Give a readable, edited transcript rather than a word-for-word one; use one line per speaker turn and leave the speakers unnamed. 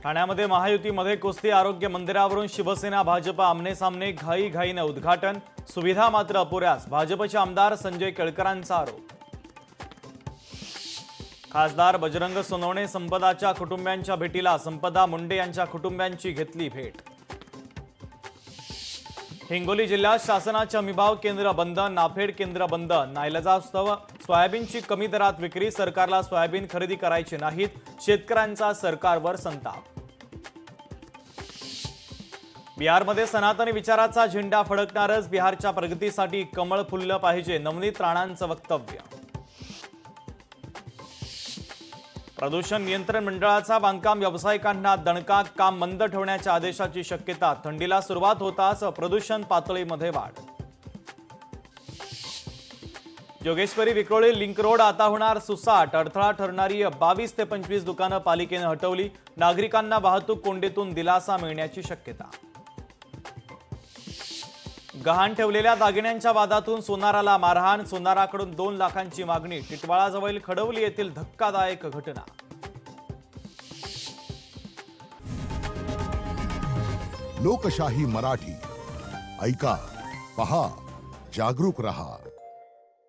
ठाण्यामध्ये महायुतीमध्ये कुस्ती आरोग्य मंदिरावरून शिवसेना भाजप आमने सामने घाईघाईने उद्घाटन, सुविधा मात्र अपुऱ्याच, भाजपचे आमदार संजय केळकरांचा आरोप। खासदार बजरंग सोनवणे संपदाच्या कुटुंबियांच्या भेटीला, संपदा मुंडे यांच्या कुटुंबियांची घेतली भेट। हिंगोली जिल्ह्यात शासनाचे हमीभाव केंद्र बंद, नाफेड केंद्र बंद, नाईलाजास्तव सोयाबीनची कमी दरात विक्री, सरकारला सोयाबीन खरेदी करायचे नाहीत, शेतकऱ्यांचा सरकारवर संताप। बिहारमध्ये सनातनी विचाराचा झेंडा फडकणारच, बिहारच्या प्रगतीसाठी कमळ फुललं पाहिजे, नवनीत राणांचं वक्तव्य। प्रदूषण नियंत्रण मंडळाचा बांधकाम व्यावसायिकांना दणका, काम बंद ठेवण्याच्या आदेशाची शक्यता, थंडीला सुरुवात होताच प्रदूषण पातळीमध्ये वाढ। जोगेश्वरी विक्रोळी लिंक रोड आता होणार सुसाट, अडथळा ठरणारी 22 ते 25 दुकानं पालिकेने हटवली, नागरिकांना वाहतूक कोंडीतून दिलासा मिळण्याची शक्यता। गहाण ठेवलेल्या दागिन्यांच्या वादातून सोनाराला मारहाण, सोनाराकडून 2 लाखांची मागणी, टिटवाळाजवळ खडवली येथील धक्कादायक घटना।
लोकशाही मराठी ऐका, पहा, जागरूक रहा।